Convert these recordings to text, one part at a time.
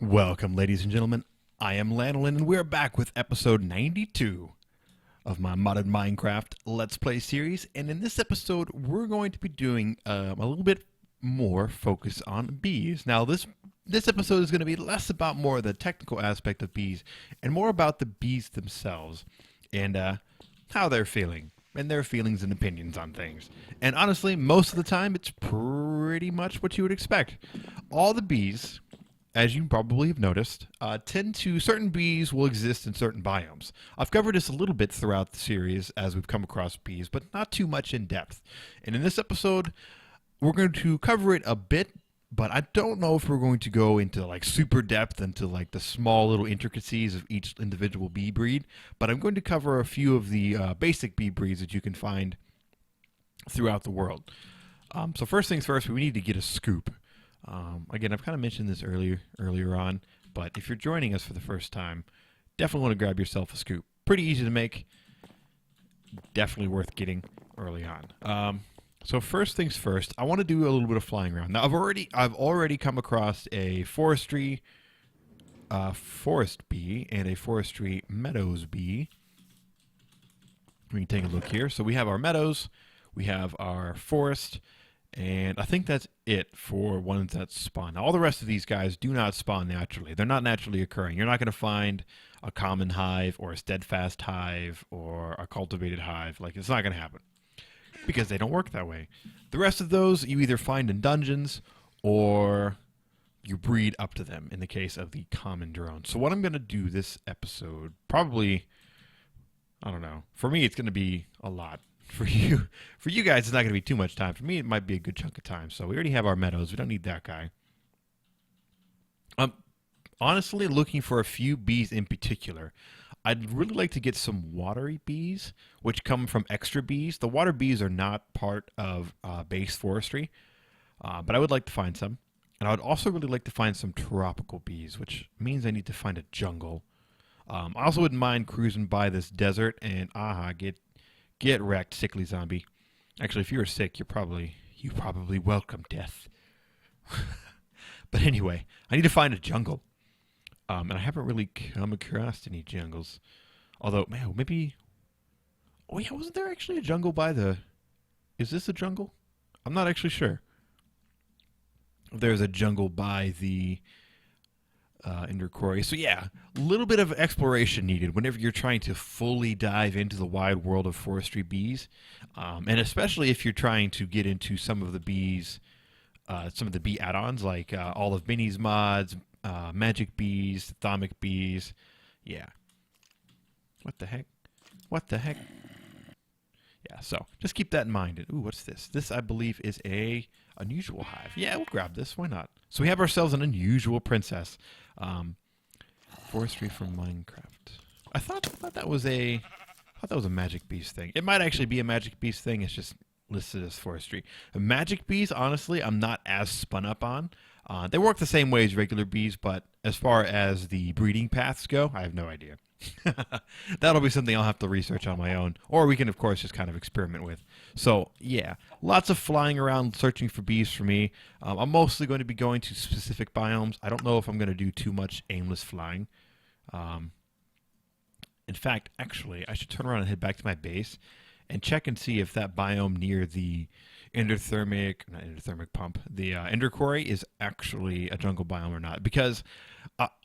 Welcome, ladies and gentlemen. I am Lanolin, and we're back with episode 92 of my modded Minecraft Let's Play series. And in this episode, we're going to be doing a little bit more focus on bees. Now, this episode is going to be less about more of the technical aspect of bees and more about the bees themselves and how they're feeling and their feelings and opinions on things. And honestly, most of the time, it's pretty much what you would expect. All the bees, as you probably have noticed, certain bees will exist in certain biomes. I've covered this a little bit throughout the series as we've come across bees, but not too much in depth. And in this episode, we're going to cover it a bit, but I don't know if we're going to go into like super depth into like the small little intricacies of each individual bee breed. But I'm going to cover a few of the basic bee breeds that you can find throughout the world. So first things first, we need to get a scoop. Again, I've kind of mentioned this earlier on, but if you're joining us for the first time, definitely want to grab yourself a scoop. Pretty easy to make, definitely worth getting early on. So first things first, I want to do a little bit of flying around. Now, I've already come across a forestry forest bee and a forestry meadows bee. We can take a look here. So we have our meadows, we have our forest, and I think that's it for ones that spawn. Now, all the rest of these guys do not spawn naturally. They're not naturally occurring. You're not going to find a common hive or a steadfast hive or a cultivated hive. Like, it's not going to happen because they don't work that way. The rest of those you either find in dungeons or you breed up to them in the case of the common drone. So what I'm going to do this episode, probably, I don't know. For me, it's going to be a lot. For you guys, it's not going to be too much time. For me, it might be a good chunk of time. So we already have our meadows. We don't need that guy. Honestly, looking for a few bees in particular. I'd really like to get some watery bees, which come from extra bees. The water bees are not part of base forestry, but I would like to find some. And I would also really like to find some tropical bees, which means I need to find a jungle. I also wouldn't mind cruising by this desert and get wrecked, sickly zombie. Actually, if you were sick, you probably welcome death. But anyway, I need to find a jungle. And I haven't really come across any jungles. Although, man, maybe... Oh, yeah, wasn't there actually a jungle by the... Is this a jungle? I'm not actually sure. There's a jungle by the Ender Quarry. So, yeah, a little bit of exploration needed whenever you're trying to fully dive into the wide world of forestry bees. And especially if you're trying to get into some of the bees... some of the bee add-ons, like all of Binny's mods... magic bees, thermic bees. Yeah. What the heck? What the heck? Yeah, so just keep that in mind. Ooh, what's this? This, I believe, is a unusual hive. Yeah, we'll grab this. Why not? So we have ourselves an unusual princess. Forestry from Minecraft. I thought that was a magic bees thing. It might actually be a magic bees thing. It's just listed as forestry. Magic bees, honestly, I'm not as spun up on. They work the same way as regular bees, but as far as the breeding paths go, I have no idea. That'll be something I'll have to research on my own, or we can, of course, just kind of experiment with. So, yeah, lots of flying around searching for bees for me. I'm mostly going to be going to specific biomes. I don't know if I'm going to do too much aimless flying. In fact, actually, I should turn around and head back to my base and check and see if that biome near the Ender Quarry is actually a jungle biome or not. Because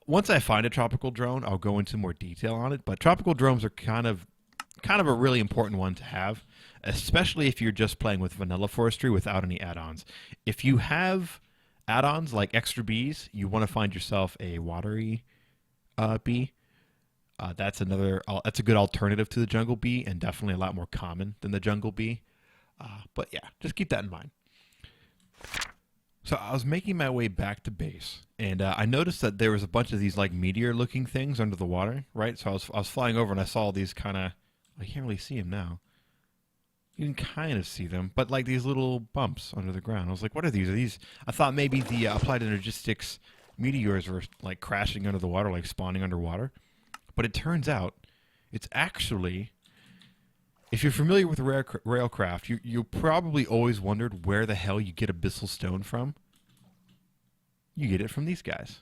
once I find a tropical drone, I'll go into more detail on it. But tropical drones are kind of a really important one to have, especially if you're just playing with vanilla forestry without any add-ons. If you have add-ons like extra bees, you want to find yourself a watery bee. That's a good alternative to the jungle bee, and definitely a lot more common than the jungle bee. But yeah, just keep that in mind. So I was making my way back to base, and I noticed that there was a bunch of these like meteor-looking things under the water, right? So I was flying over, and I saw these kind of... I can't really see them now. You can kind of see them, but like these little bumps under the ground. I was like, what are these? Are these... I thought maybe the Applied Energistics meteors were like crashing under the water, like spawning underwater. But it turns out it's actually... If you're familiar with Railcraft, you probably always wondered where the hell you get a Bissell Stone from. You get it from these guys.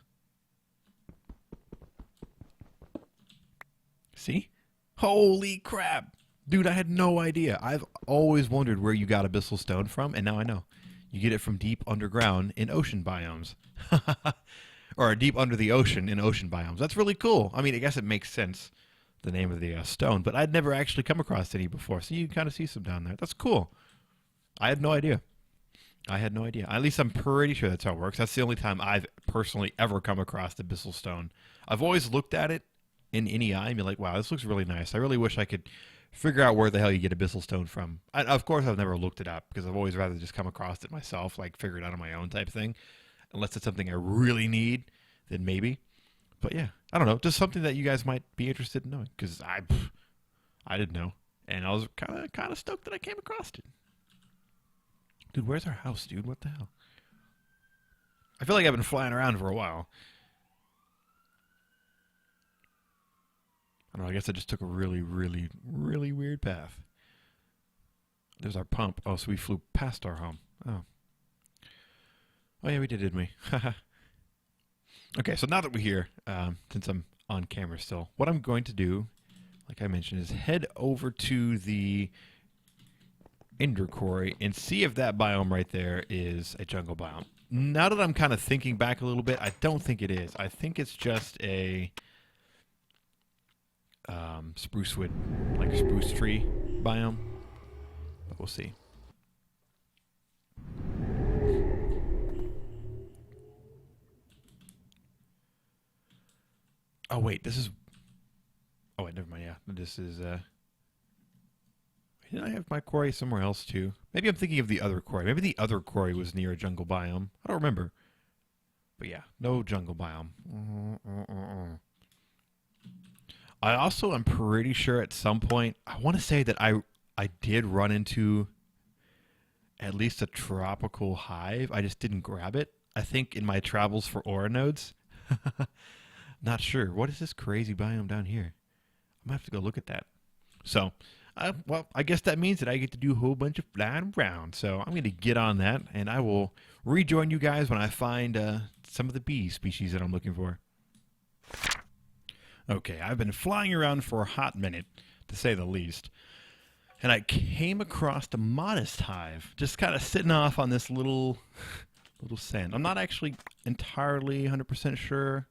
See? Holy crap. Dude, I had no idea. I've always wondered where you got a Bissell Stone from, and now I know. You get it from deep underground in ocean biomes. Or deep under the ocean in ocean biomes. That's really cool. I mean, I guess it makes sense, the name of the stone, but I'd never actually come across any before, so you can kind of see some down there. That's cool. I had no idea. I had no idea. At least I'm pretty sure that's how it works. That's the only time I've personally ever come across the Bissell Stone. I've always looked at it in any eye and be like, wow, this looks really nice. I really wish I could figure out where the hell you get a Bissell Stone from. Of course, I've never looked it up because I've always rather just come across it myself, like figure it out on my own type thing. Unless it's something I really need, then maybe. But yeah, I don't know. Just something that you guys might be interested in knowing because I didn't know. And I was kind of stoked that I came across it. Dude, where's our house, dude? What the hell? I feel like I've been flying around for a while. I don't know. I guess I just took a really, really, really weird path. There's our pump. Oh, so we flew past our home. Oh. Oh, yeah, we did, didn't we? Okay, so now that we're here, since I'm on camera still, what I'm going to do, like I mentioned, is head over to the Ender Quarry and see if that biome right there is a jungle biome. Now that I'm kind of thinking back a little bit, I don't think it is. I think it's just a spruce wood, like spruce tree biome, but we'll see. Oh, wait, this is... Oh, wait, never mind, yeah. This is, Didn't I have my quarry somewhere else, too? Maybe I'm thinking of the other quarry. Maybe the other quarry was near a jungle biome. I don't remember. But yeah, no jungle biome. I also am pretty sure at some point... I want to say that I did run into at least a tropical hive. I just didn't grab it. I think in my travels for aura nodes. Not sure. What is this crazy biome down here? I'm going to have to go look at that. So, well, I guess that means that I get to do a whole bunch of flying around. So I'm going to get on that, and I will rejoin you guys when I find some of the bee species that I'm looking for. Okay, I've been flying around for a hot minute, to say the least. And I came across a modest hive, just kind of sitting off on this little sand. I'm not actually entirely 100% sure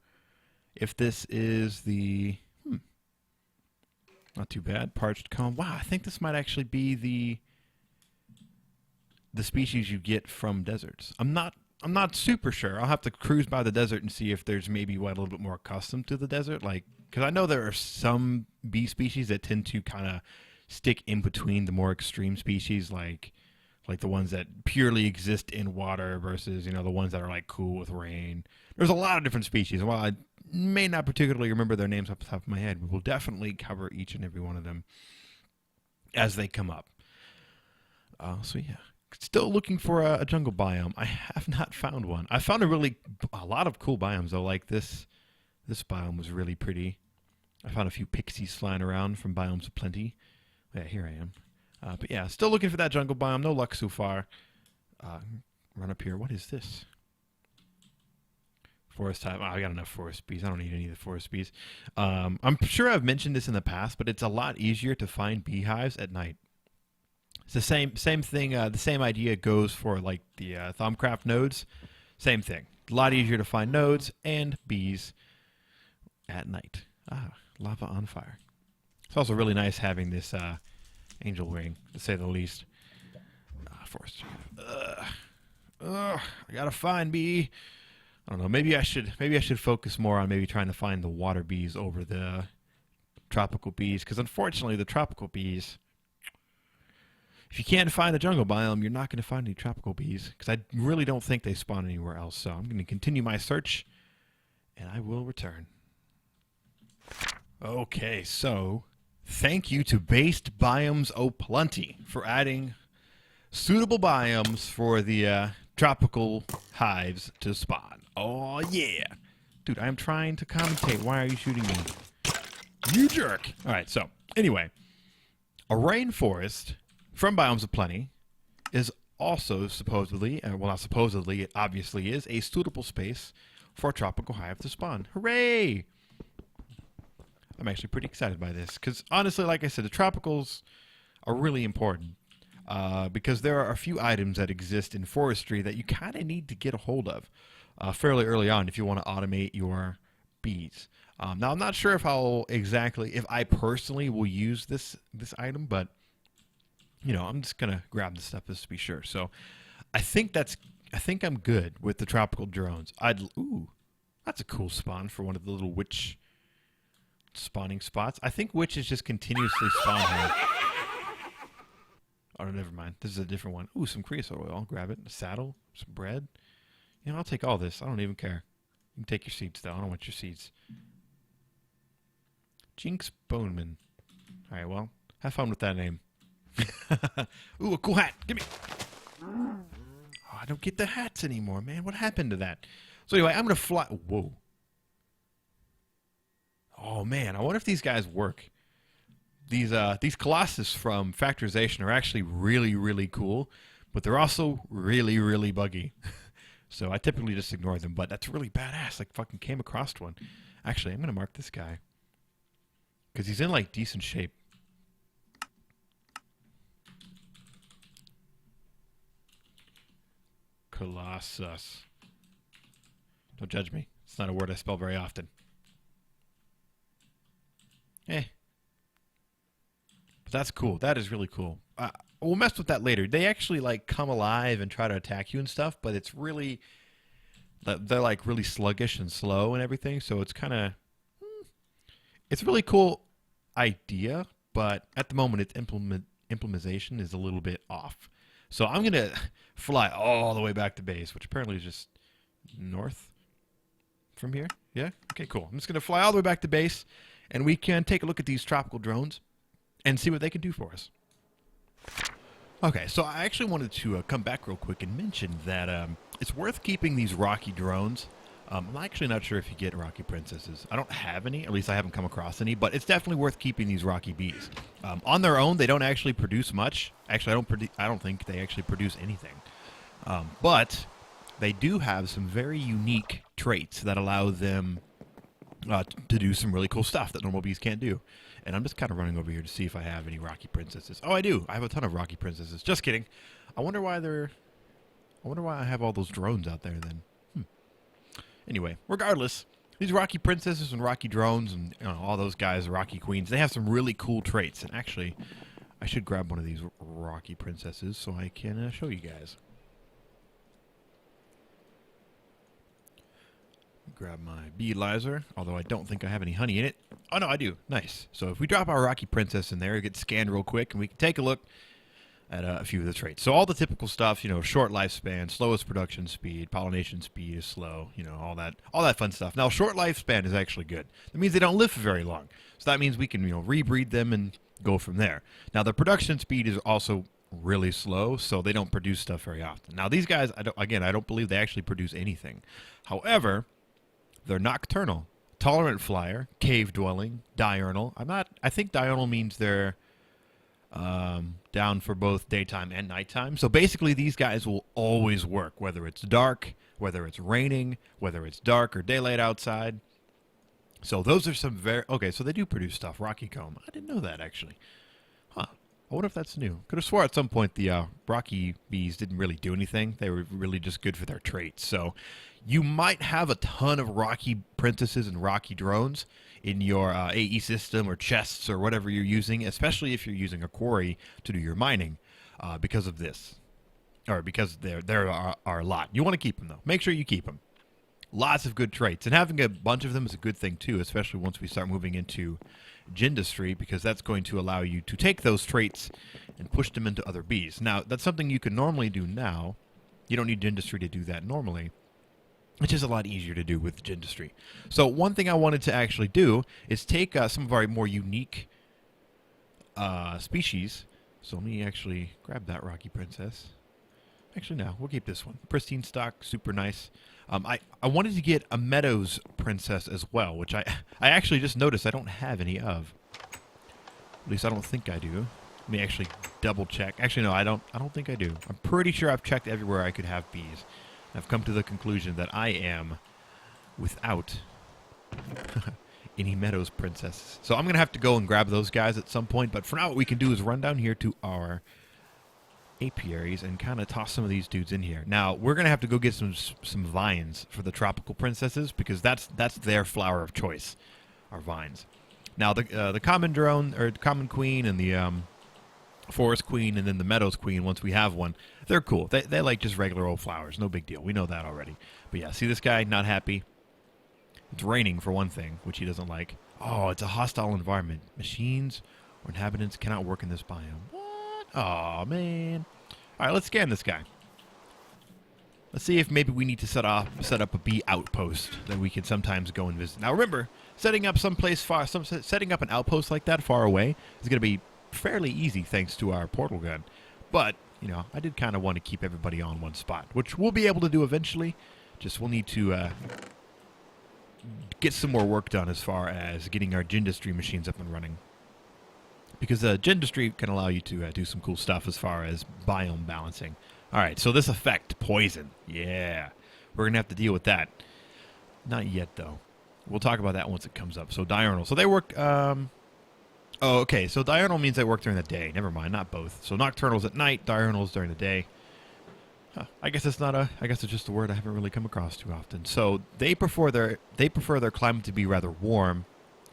if this is the... Not too bad. Parched comb. Wow, I think this might actually be the species you get from deserts. I'm not super sure. I'll have to cruise by the desert and see if there's maybe a little bit more accustomed to the desert. Like, because I know there are some bee species that tend to kind of stick in between the more extreme species, like the ones that purely exist in water versus, the ones that are like cool with rain. There's a lot of different species. While I may not particularly remember their names off the top of my head, we will definitely cover each and every one of them as they come up. So yeah, still looking for a jungle biome. I have not found one. I found a lot of cool biomes though. Like this biome was really pretty. I found a few pixies flying around from biomes of plenty. Yeah, here I am. But yeah, still looking for that jungle biome. No luck so far. Run up here. What is this? Forest hive. Oh, I got enough forest bees. I don't need any of the forest bees. I'm sure I've mentioned this in the past, but it's a lot easier to find beehives at night. It's the same thing. The same idea goes for like the Thumbcraft nodes. Same thing. A lot easier to find nodes and bees at night. Ah, lava on fire. It's also really nice having this angel wing, to say the least. Forestry. I gotta find bee. I don't know. Maybe I should focus more on maybe trying to find the water bees over the tropical bees, because unfortunately the tropical bees, if you can't find the jungle biome, you're not going to find any tropical bees, because I really don't think they spawn anywhere else. So I'm going to continue my search, and I will return. Okay, so thank you to Based Biomes O'Plenty for adding suitable biomes for the tropical hives to spawn. Oh, yeah. Dude, I'm trying to commentate. Why are you shooting me? You jerk. All right, so anyway, a rainforest from Biomes of Plenty is also supposedly, well, not supposedly, it obviously is, a suitable space for a tropical hive to spawn. Hooray! I'm actually pretty excited by this because honestly, like I said, the tropicals are really important because there are a few items that exist in forestry that you kind of need to get a hold of fairly early on if you want to automate your bees. Now, I'm not sure if if I personally will use this item, but you know, I'm just gonna grab the stuff just to be sure. So, I think I'm good with the tropical drones. Ooh, that's a cool spawn for one of the little witch spawning spots. I think witches just continuously spawn here. Oh, never mind. This is a different one. Ooh, some creosote oil. I'll grab it. A saddle, some bread. You know, I'll take all this. I don't even care. You can take your seeds, though. I don't want your seeds. Jinx Boneman. All right, well, have fun with that name. Ooh, a cool hat. Give me. Oh, I don't get the hats anymore, man. What happened to that? So anyway, I'm going to fly. Whoa. Oh, man. I wonder if these guys work. These Colossus from Factorization are actually really, really cool, but they're also really, really buggy. So I typically just ignore them, but that's really badass. Like, fucking came across one. Actually, I'm going to mark this guy because he's in, like, decent shape. Colossus. Don't judge me. It's not a word I spell very often. Eh. But that's cool. That is really cool. We'll mess with that later. They actually, like, come alive and try to attack you and stuff, but it's really... They're, like, really sluggish and slow and everything, so it's kind of... It's a really cool idea, but at the moment its implementation is a little bit off. So I'm going to fly all the way back to base, which apparently is just north from here. Yeah? Okay, cool. I'm just going to fly all the way back to base, and we can take a look at these tropical drones and see what they can do for us. Okay, so I actually wanted to come back real quick and mention that it's worth keeping these rocky drones. I'm actually not sure if you get rocky princesses. I don't have any, at least I haven't come across any, but it's definitely worth keeping these rocky bees. On their own, they don't actually produce much. Actually, I don't think they actually produce anything. But they do have some very unique traits that allow them to do some really cool stuff that normal bees can't do. And I'm just kind of running over here to see if I have any rocky princesses. Oh, I do. I have a ton of rocky princesses. Just kidding. I wonder why I have all those drones out there then. Anyway, regardless, these rocky princesses and rocky drones and all those guys, rocky queens, they have some really cool traits. And actually, I should grab one of these rocky princesses so I can show you guys. Grab my bee laser, although I don't think I have any honey in it. Oh, no, I do. Nice. So if we drop our rocky princess in there, it gets scanned real quick, and we can take a look at a few of the traits. So all the typical stuff, short lifespan, slowest production speed, pollination speed is slow, all that fun stuff. Now, short lifespan is actually good. That means they don't live for very long. So that means we can, rebreed them and go from there. Now, the production speed is also really slow, so they don't produce stuff very often. Now, these guys, I don't believe they actually produce anything. However, they're nocturnal, tolerant flyer, cave dwelling, diurnal. I think diurnal means they're down for both daytime and nighttime. So basically these guys will always work, whether it's dark, whether it's raining, whether it's dark or daylight outside. So those are some okay, so they do produce stuff. Rocky comb. I didn't know that, actually. Huh. I wonder if that's new. Could have swore at some point the rocky bees didn't really do anything. They were really just good for their traits. So you might have a ton of rocky princesses and rocky drones in your AE system or chests or whatever you're using, especially if you're using a quarry to do your mining because of this. Or because there are a lot. You want to keep them, though. Make sure you keep them. Lots of good traits. And having a bunch of them is a good thing, too, especially once we start moving into Gindustry, because that's going to allow you to take those traits and push them into other bees. Now, that's something you can normally do now. You don't need Gindustry to do that normally. It's just a lot easier to do with Gindustry. So one thing I wanted to actually do is take some of our more unique species. So let me actually grab that Rocky Princess. Actually, no, we'll keep this one. Pristine stock, super nice. I wanted to get a Meadows Princess as well, which I actually just noticed I don't have any of. At least I don't think I do. Let me actually double check. Actually, no, I don't think I do. I'm pretty sure I've checked everywhere I could have bees. I've come to the conclusion that I am without any Meadows princesses. So I'm going to have to go and grab those guys at some point. But for now, what we can do is run down here to our apiaries and kind of toss some of these dudes in here. Now, we're going to have to go get some vines for the tropical princesses because that's their flower of choice, our vines. Now, the common drone, or common queen, and the forest queen, and then the meadows queen, once we have one, they're cool. They like just regular old flowers. No big deal. We know that already. But yeah, see this guy? Not happy. It's raining, for one thing, which he doesn't like. Oh, it's a hostile environment. Machines or inhabitants cannot work in this biome. What? Oh, man. All right, let's scan this guy. Let's see if maybe we need to set up a bee outpost that we can sometimes go and visit. Now, remember, setting up setting up an outpost like that far away is going to be fairly easy thanks to our portal gun. But, you know, I did kind of want to keep everybody on one spot, which we'll be able to do eventually. Just we'll need to get some more work done as far as getting our Gendustry machines up and running. Because Gendustry can allow you to do some cool stuff as far as biome balancing. All right, so this effect, poison. Yeah, we're going to have to deal with that. Not yet, though. We'll talk about that once it comes up. So diurnal. So they work... oh, okay. So diurnal means they work during the day. Never mind, not both. So nocturnal's at night, diurnal's during the day. Huh, I guess it's not a... I guess it's just a word I haven't really come across too often. So they prefer their climate to be rather warm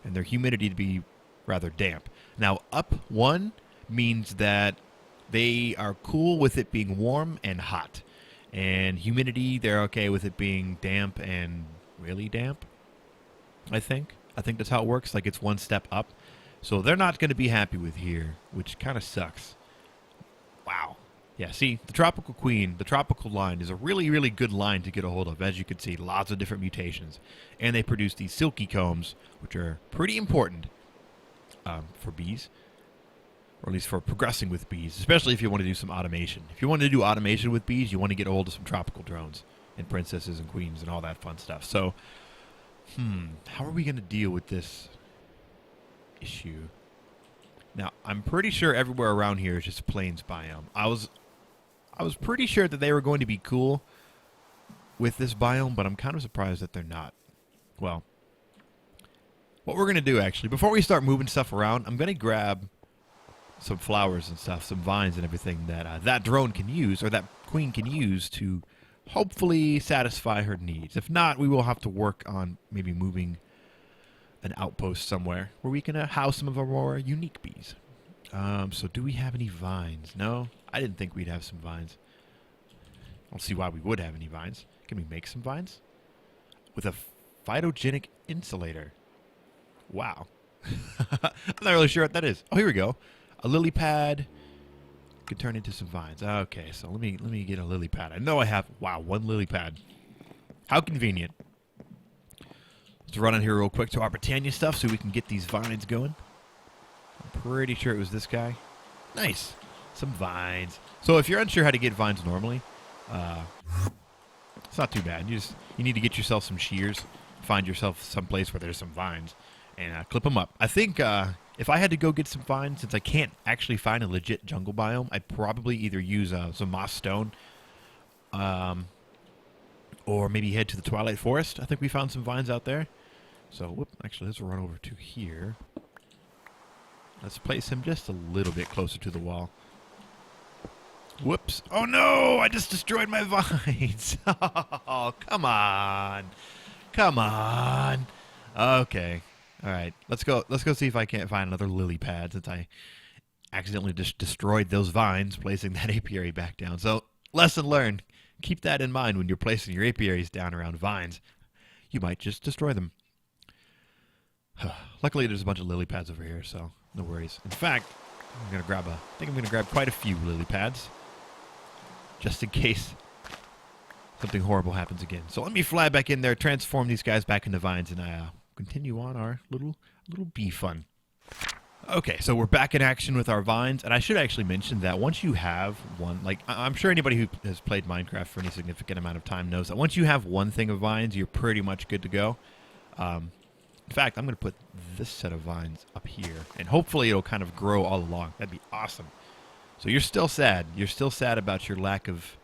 and their humidity to be rather damp. Now, up one means that they are cool with it being warm and hot. And humidity, they're okay with it being damp and really damp, I think. I think that's how it works. Like, it's one step up. So they're not going to be happy with here, which kind of sucks. Wow. Yeah, see, the tropical queen, the tropical line is a really, really good line to get a hold of. As you can see, lots of different mutations. And they produce these silky combs, which are pretty important for bees. Or at least for progressing with bees, especially if you want to do some automation. If you want to do automation with bees, you want to get a hold of some tropical drones and princesses and queens and all that fun stuff. So, how are we going to deal with this issue? Now, I'm pretty sure everywhere around here is just plains biome. I was pretty sure that they were going to be cool with this biome, but I'm kind of surprised that they're not. Well, what we're going to do, actually, before we start moving stuff around, I'm going to grab some flowers and stuff, some vines and everything that that drone can use, or that queen can use to hopefully satisfy her needs. If not, we will have to work on maybe moving an outpost somewhere where we can house some of our more unique bees. So do we have any vines? No? I didn't think we'd have some vines. I don't see why we would have any vines. Can we make some vines? With a phytogenic insulator. Wow. I'm not really sure what that is. Oh, here we go. A lily pad could turn into some vines. Okay, so let me get a lily pad. I know I have, wow, one lily pad. How convenient. Let's run in here real quick to our Britannia stuff so we can get these vines going. I'm pretty sure it was this guy. Nice. Some vines. So if you're unsure how to get vines normally, it's not too bad. You need to get yourself some shears, find yourself some place where there's some vines, and clip them up. I think if I had to go get some vines, since I can't actually find a legit jungle biome, I'd probably either use some moss stone, or maybe head to the Twilight Forest. I think we found some vines out there. So, actually, let's run over to here. Let's place him just a little bit closer to the wall. Whoops. Oh, no! I just destroyed my vines. Oh, come on. Come on. Okay. All right. Let's go see if I can't find another lily pad, since I accidentally just destroyed those vines, placing that apiary back down. So, lesson learned. Keep that in mind when you're placing your apiaries down around vines. You might just destroy them. Luckily, there's a bunch of lily pads over here, so no worries. In fact, I think I'm gonna grab quite a few lily pads, just in case something horrible happens again. So let me fly back in there, transform these guys back into vines, and continue on our little bee fun. Okay, so we're back in action with our vines, and I should actually mention that once you have one, like, I'm sure anybody who has played Minecraft for any significant amount of time knows that once you have one thing of vines, you're pretty much good to go. In fact, I'm going to put this set of vines up here, and hopefully it'll kind of grow all along. That'd be awesome. So you're still sad. You're still sad about your lack of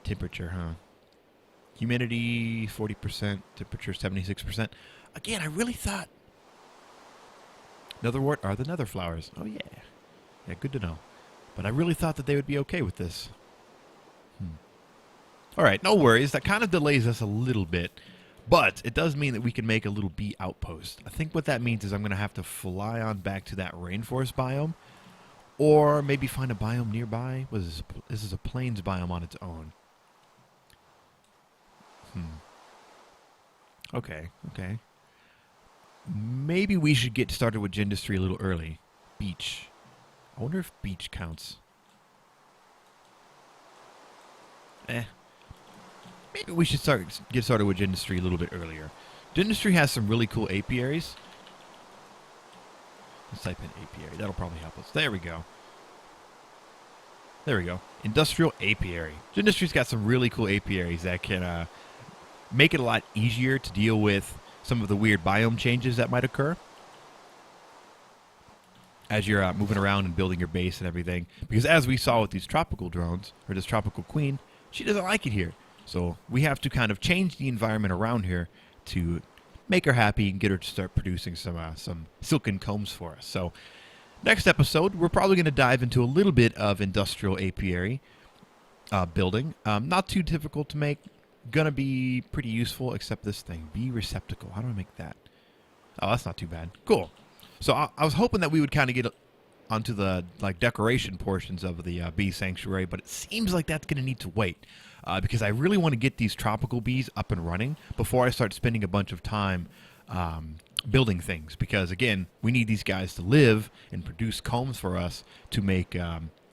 temperature, huh? Humidity, 40%, temperature, 76%. Again, I really thought Netherwort are the nether flowers. Oh, yeah. Yeah, good to know. But I really thought that they would be okay with this. All right, no worries. That kind of delays us a little bit. But it does mean that we can make a little bee outpost. I think what that means is I'm going to have to fly on back to that rainforest biome. Or maybe find a biome nearby. What is this? This is a plains biome on its own. Okay, okay. Maybe we should get started with Gindustry a little early. Beach. I wonder if beach counts. Maybe we should get started with Gindustry a little bit earlier. Gindustry has some really cool apiaries. Let's type in apiary. That'll probably help us. There we go. There we go. Industrial apiary. Gindustry's got some really cool apiaries that can make it a lot easier to deal with some of the weird biome changes that might occur as you're moving around and building your base and everything. Because as we saw with these tropical drones, or this tropical queen, she doesn't like it here. So we have to kind of change the environment around here to make her happy and get her to start producing some silken combs for us. So next episode, we're probably going to dive into a little bit of industrial apiary building. Not too difficult to make. Gonna be pretty useful, except this thing. Bee receptacle. How do I make that? Oh, that's not too bad. Cool. So I was hoping that we would kind of get onto the decoration portions of the bee sanctuary, but it seems like that's going to need to wait because I really want to get these tropical bees up and running before I start spending a bunch of time building things. Because again, we need these guys to live and produce combs for us to make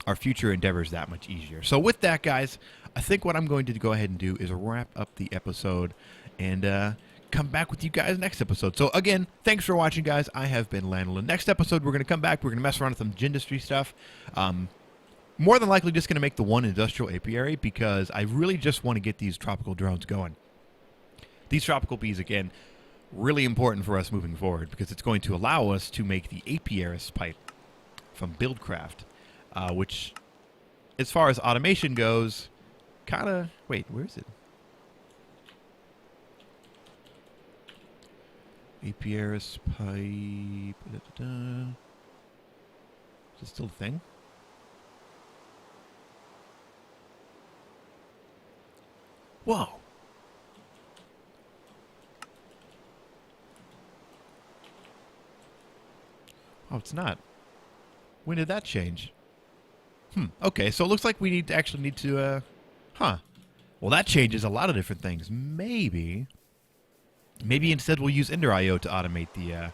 our future endeavors that much easier. So with that, guys, I think what I'm going to go ahead and do is wrap up the episode and come back with you guys next episode. So again, thanks for watching, guys. I have been Lanolin. Next episode, we're going to come back. We're going to mess around with some Gindustry stuff. More than likely just going to make the one industrial apiary because I really just want to get these tropical drones going. These tropical bees, again, really important for us moving forward because it's going to allow us to make the Apiarist pipe from Buildcraft, which, as far as automation goes, kind of... Wait, where is it? Apiarist pipe... Is it still a thing? Whoa! Oh, it's not. When did that change? Okay, so it looks like we need to, Well, that changes a lot of different things. Maybe instead we'll use Ender.io to automate the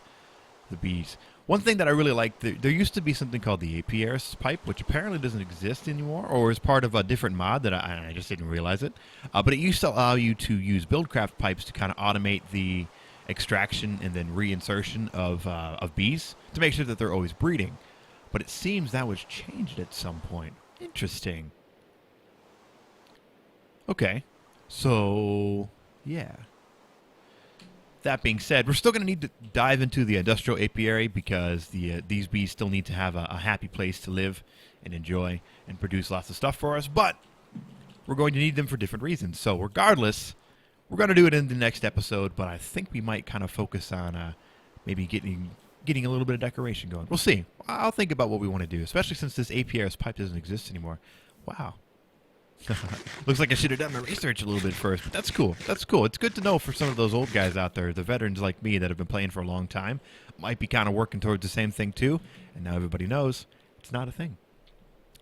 bees. One thing that I really like, there used to be something called the Apiarist pipe, which apparently doesn't exist anymore, or is part of a different mod that I just didn't realize it. But it used to allow you to use Buildcraft pipes to kind of automate the extraction and then reinsertion of bees to make sure that they're always breeding. But it seems that was changed at some point. Interesting. Okay. So, yeah. That being said, we're still going to need to dive into the industrial apiary because these bees still need to have a happy place to live and enjoy and produce lots of stuff for us. But we're going to need them for different reasons. So regardless, we're going to do it in the next episode. But I think we might kind of focus on maybe getting a little bit of decoration going. We'll see. I'll think about what we want to do, especially since this Apiarist pipe doesn't exist anymore. Wow. Looks like I should have done my research a little bit first, but that's cool. That's cool. It's good to know for some of those old guys out there, the veterans like me that have been playing for a long time, might be kind of working towards the same thing too, and now everybody knows it's not a thing.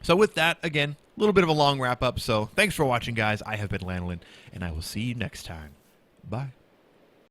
So with that, again, a little bit of a long wrap-up, so thanks for watching, guys. I have been Lanolin, and I will see you next time. Bye.